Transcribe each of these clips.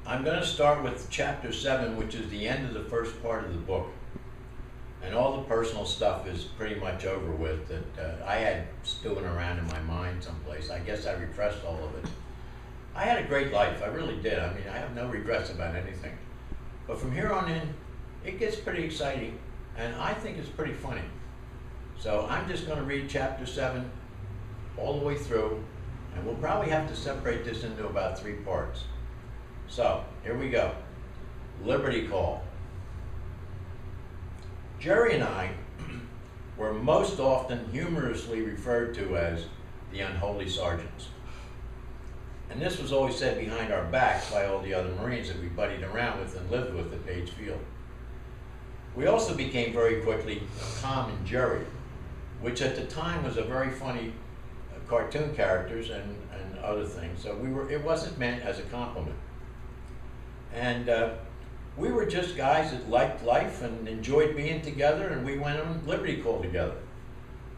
I'm going to start with chapter 7, which is the end of the first part of the book. And all the personal stuff is pretty much over with that I had stewing around in my mind someplace. I guess I repressed all of it. I had a great life, I really did. I mean, I have no regrets about anything. But from here on in, it gets pretty exciting, and I think it's pretty funny. So I'm just going to read chapter 7 all the way through, and we'll probably have to separate this into about 3 parts. So, here we go. Liberty Call. Jerry and I were most often humorously referred to as the unholy sergeants. And this was always said behind our backs by all the other Marines that we buddied around with and lived with at Page Field. We also became very quickly Tom and Jerry, which at the time was a very funny cartoon characters and other things. So it wasn't meant as a compliment. And we were just guys that liked life and enjoyed being together, and we went on Liberty Call together.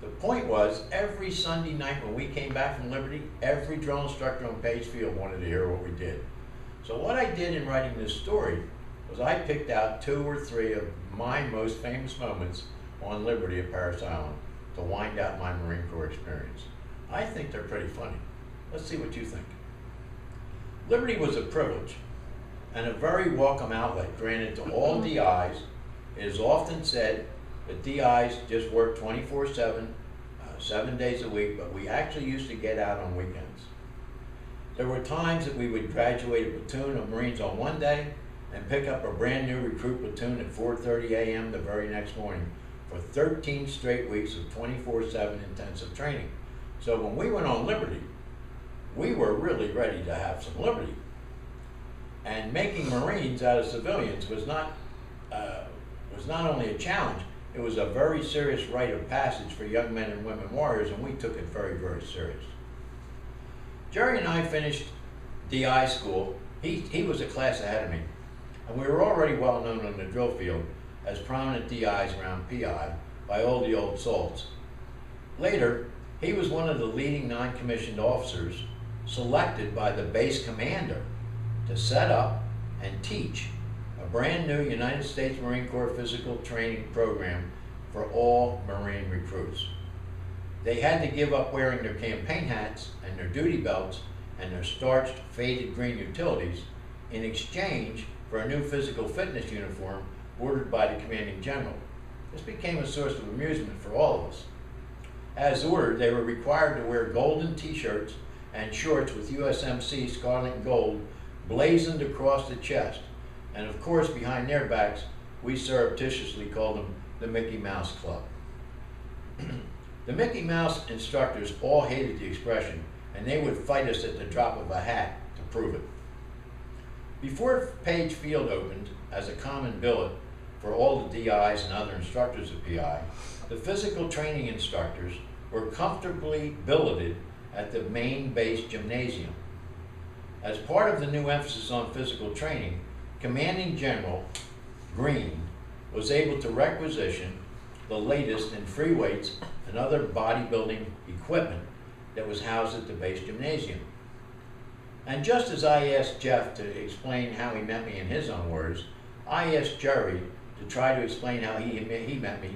The point was, every Sunday night when we came back from Liberty, every drill instructor on Page Field wanted to hear what we did. So what I did in writing this story was I picked out 2 or 3 of my most famous moments on Liberty at Parris Island to wind out my Marine Corps experience. I think they're pretty funny. Let's see what you think. Liberty was a privilege and a very welcome outlet granted to all DIs. It is often said that DIs just work 24/7, 7 days a week, but we actually used to get out on weekends. There were times that we would graduate a platoon of Marines on one day and pick up a brand new recruit platoon at 4:30 a.m. the very next morning for 13 straight weeks of 24/7 intensive training. So when we went on Liberty, we were really ready to have some liberty. And making Marines out of civilians was not only a challenge, it was a very serious rite of passage for young men and women warriors, and we took it very, very serious. Jerry and I finished DI school. He was a class ahead of me, and we were already well known on the drill field as prominent DIs around PI by all the old salts. Later, he was one of the leading non-commissioned officers selected by the base commander to set up and teach a brand new United States Marine Corps physical training program for all Marine recruits. They had to give up wearing their campaign hats and their duty belts and their starched, faded green utilities in exchange for a new physical fitness uniform ordered by the commanding general. This became a source of amusement for all of us. As ordered, they were required to wear golden t-shirts and shorts with USMC scarlet and gold blazoned across the chest. And of course, behind their backs, we surreptitiously called them the Mickey Mouse Club. The Mickey Mouse instructors all hated the expression, and they would fight us at the drop of a hat to prove it. Before Page Field opened as a common billet for all the DIs and other instructors of PI, the physical training instructors were comfortably billeted at the main base gymnasium. As part of the new emphasis on physical training, Commanding General Green was able to requisition the latest in free weights and other bodybuilding equipment that was housed at the base gymnasium. And just as I asked Jeff to explain how he met me in his own words, I asked Jerry to try to explain how he met me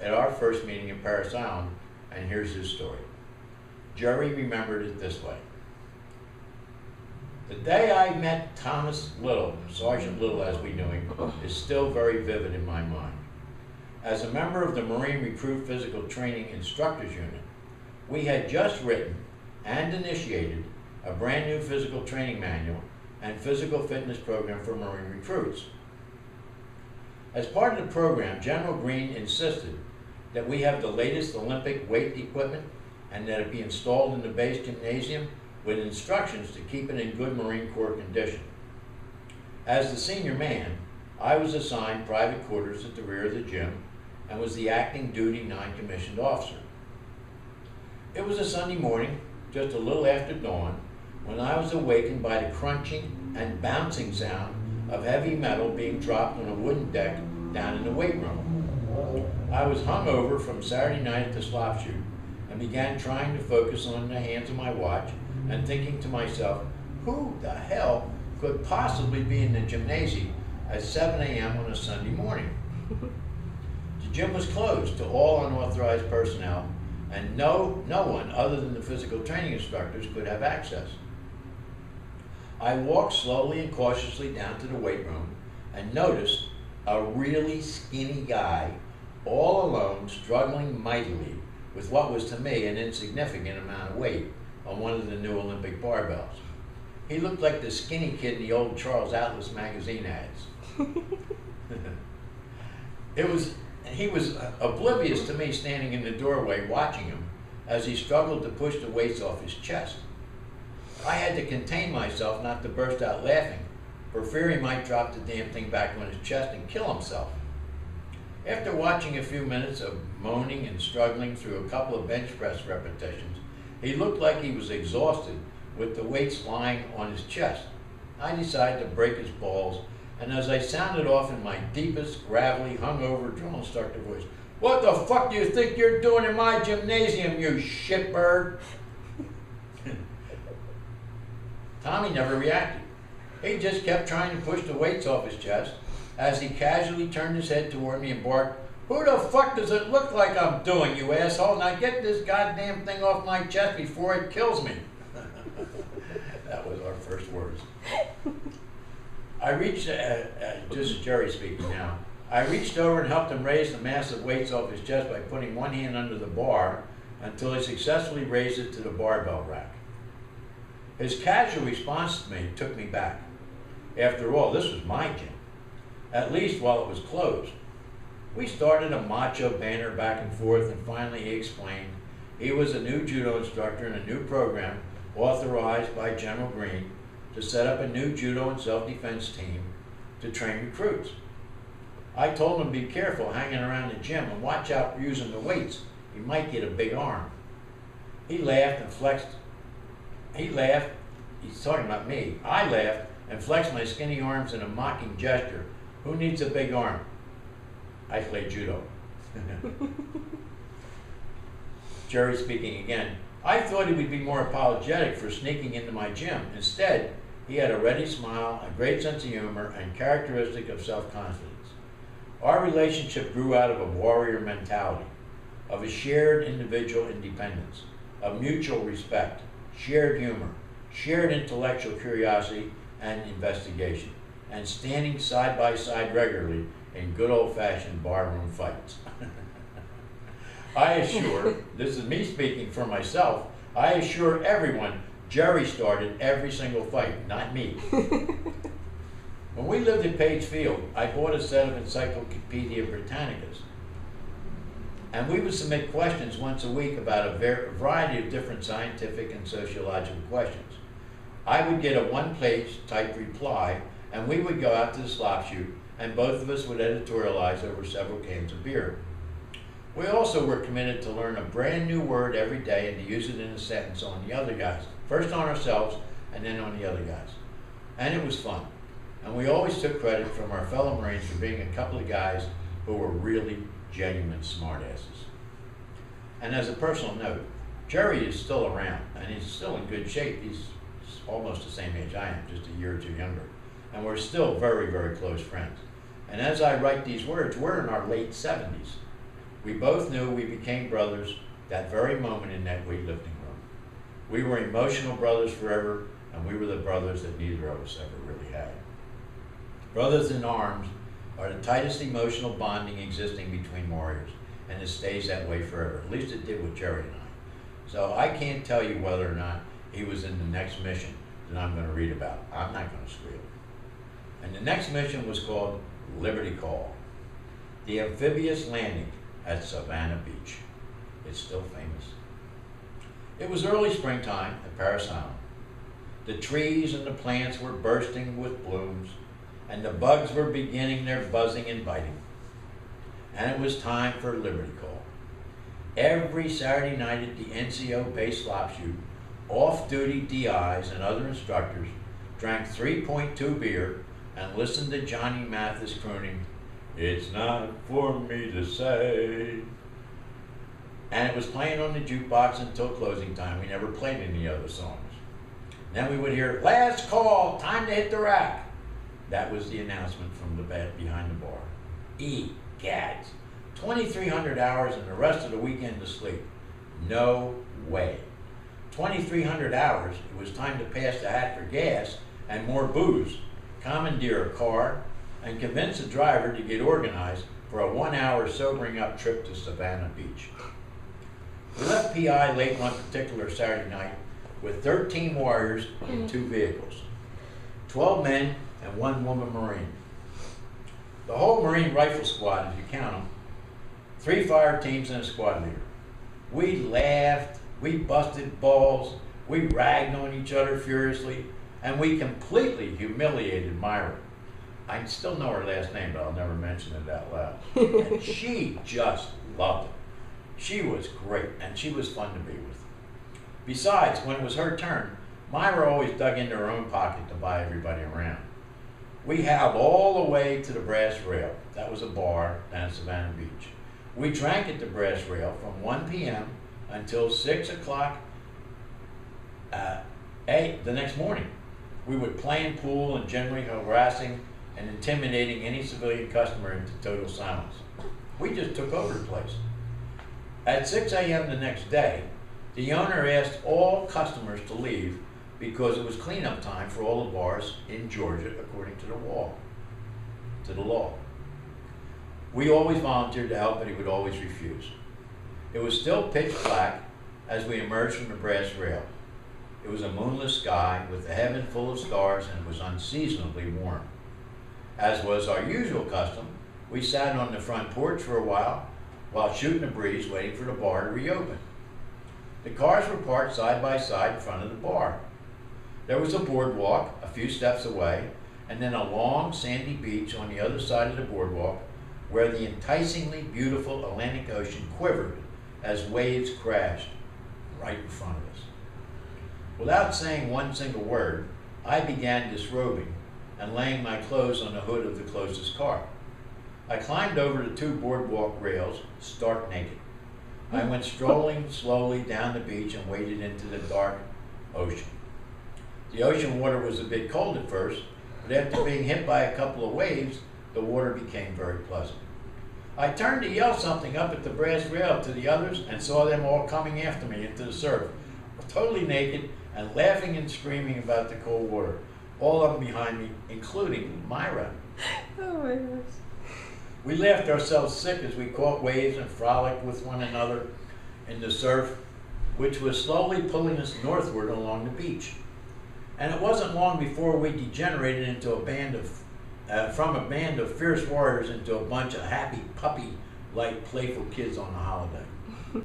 at our first meeting in Parris Island, and here's his story. Jerry remembered it this way. The day I met Thomas Little, Sergeant Little as we knew him, is still very vivid in my mind. As a member of the Marine Recruit Physical Training Instructors Unit, we had just written and initiated a brand new physical training manual and physical fitness program for Marine recruits. As part of the program, General Green insisted that we have the latest Olympic weight equipment and that it be installed in the base gymnasium with instructions to keep it in good Marine Corps condition. As the senior man, I was assigned private quarters at the rear of the gym and was the acting duty non-commissioned officer. It was a Sunday morning, just a little after dawn, when I was awakened by the crunching and bouncing sound of heavy metal being dropped on a wooden deck down in the weight room. I was hungover from Saturday night at the slop shoot and began trying to focus on the hands of my watch and thinking to myself, who the hell could possibly be in the gymnasium at 7 a.m. on a Sunday morning. The gym was closed to all unauthorized personnel, and no one other than the physical training instructors could have access. I walked slowly and cautiously down to the weight room and noticed a really skinny guy all alone, struggling mightily with what was to me an insignificant amount of weight on one of the new Olympic barbells. He looked like the skinny kid in the old Charles Atlas magazine ads. He was oblivious to me standing in the doorway watching him as he struggled to push the weights off his chest. I had to contain myself not to burst out laughing, for fear he might drop the damn thing back on his chest and kill himself. After watching a few minutes of moaning and struggling through a couple of bench press repetitions, he looked like he was exhausted with the weights lying on his chest. I decided to break his balls, and as I sounded off in my deepest, gravelly, hungover drill instructor voice, "What the fuck do you think you're doing in my gymnasium, you shitbird?" Tommy never reacted. He just kept trying to push the weights off his chest as he casually turned his head toward me and barked, "Who the fuck does it look like I'm doing, you asshole? Now get this goddamn thing off my chest before it kills me." That was our first words. I reached, just Jerry speaking now, I reached over and helped him raise the massive weights off his chest by putting one hand under the bar until he successfully raised it to the barbell rack. His casual response to me took me back. After all, this was my gym, at least while it was closed. We started a macho banter back and forth, and finally he explained he was a new judo instructor in a new program authorized by General Green to set up a new judo and self-defense team to train recruits. I told him to be careful hanging around the gym and watch out for using the weights. He might get a big arm. He laughed and flexed. He laughed, he's talking about me. I laughed and flexed my skinny arms in a mocking gesture. Who needs a big arm? I play judo. Jerry speaking again. I thought he would be more apologetic for sneaking into my gym. Instead, he had a ready smile, a great sense of humor, and characteristic of self-confidence. Our relationship grew out of a warrior mentality, of a shared individual independence, of mutual respect, shared humor, shared intellectual curiosity and investigation, and standing side by side regularly in good old-fashioned barroom fights. I assure, this is me speaking for myself, I assure everyone Jerry started every single fight, not me. When we lived at Page Field, I bought a set of Encyclopedia Britannicas, and we would submit questions once a week about a variety of different scientific and sociological questions. I would get a one-page typed reply, and we would go out to the slop chute, and both of us would editorialize over several cans of beer. We also were committed to learn a brand new word every day and to use it in a sentence on the other guys. First on ourselves, and then on the other guys. And it was fun. And we always took credit from our fellow Marines for being a couple of guys who were really genuine smartasses. And as a personal note, Jerry is still around, and he's still in good shape. He's almost the same age I am, just a year or two younger. And we're still very, very close friends. And as I write these words, we're in our late 70s. We both knew we became brothers that very moment in that weightlifting room. We were emotional brothers forever, and we were the brothers that neither of us ever really had. Brothers in arms are the tightest emotional bonding existing between warriors, and it stays that way forever. At least it did with Jerry and I. So I can't tell you whether or not he was in the next mission that I'm going to read about. I'm not going to squeal. And the next mission was called Liberty Call, the amphibious landing at Savannah Beach. It's still famous. It was early springtime at Paris Island. The trees and the plants were bursting with blooms, and the bugs were beginning their buzzing and biting. And it was time for Liberty Call. Every Saturday night at the NCO base slop chute, off-duty DIs and other instructors drank 3.2 beer and listened to Johnny Mathis crooning, "It's not for me to say." And it was playing on the jukebox until closing time. We never played any other songs. Then we would hear, last call, time to hit the rack. That was the announcement from the bed behind the bar. Gads. 2,300 hours and the rest of the weekend to sleep. No way. 2,300 hours, it was time to pass the hat for gas and more booze, commandeer a car, and convince the driver to get organized for a 1-hour sobering up trip to Savannah Beach. We left PI late one particular Saturday night with 13 warriors in 2 vehicles, 12 men and 1 woman Marine. The whole Marine rifle squad, if you count them, 3 fire teams and a squad leader. We laughed, we busted balls, we ragged on each other furiously, and we completely humiliated Myra. I still know her last name, but I'll never mention it out loud. And she just loved it. She was great, and she was fun to be with. Besides, when it was her turn, Myra always dug into her own pocket to buy everybody around. We howled all the way to the Brass Rail. That was a bar down at Savannah Beach. We drank at the Brass Rail from 1 p.m. until 6 o'clock the next morning. We would play in pool and generally harassing and intimidating any civilian customer into total silence. We just took over the place. At 6 a.m. the next day, the owner asked all customers to leave because it was cleanup time for all the bars in Georgia according to the law. We always volunteered to help, but he would always refuse. It was still pitch black as we emerged from the Brass Rail. It was a moonless sky with the heaven full of stars, and it was unseasonably warm. As was our usual custom, we sat on the front porch for a while shooting a breeze waiting for the bar to reopen. The cars were parked side by side in front of the bar. There was a boardwalk a few steps away, and then a long sandy beach on the other side of the boardwalk where the enticingly beautiful Atlantic Ocean quivered as waves crashed right in front of us. Without saying one single word, I began disrobing and laying my clothes on the hood of the closest car. I climbed over the 2 boardwalk rails, stark naked. I went strolling slowly down the beach and waded into the dark ocean. The ocean water was a bit cold at first, but after being hit by a couple of waves, the water became very pleasant. I turned to yell something up at the Brass Rail to the others and saw them all coming after me into the surf, totally naked and laughing and screaming about the cold water, all of them behind me, including Myra. Oh my gosh. We laughed ourselves sick as we caught waves and frolicked with one another in the surf, which was slowly pulling us northward along the beach. And it wasn't long before we degenerated into from a band of fierce warriors into a bunch of happy puppy-like playful kids on a holiday.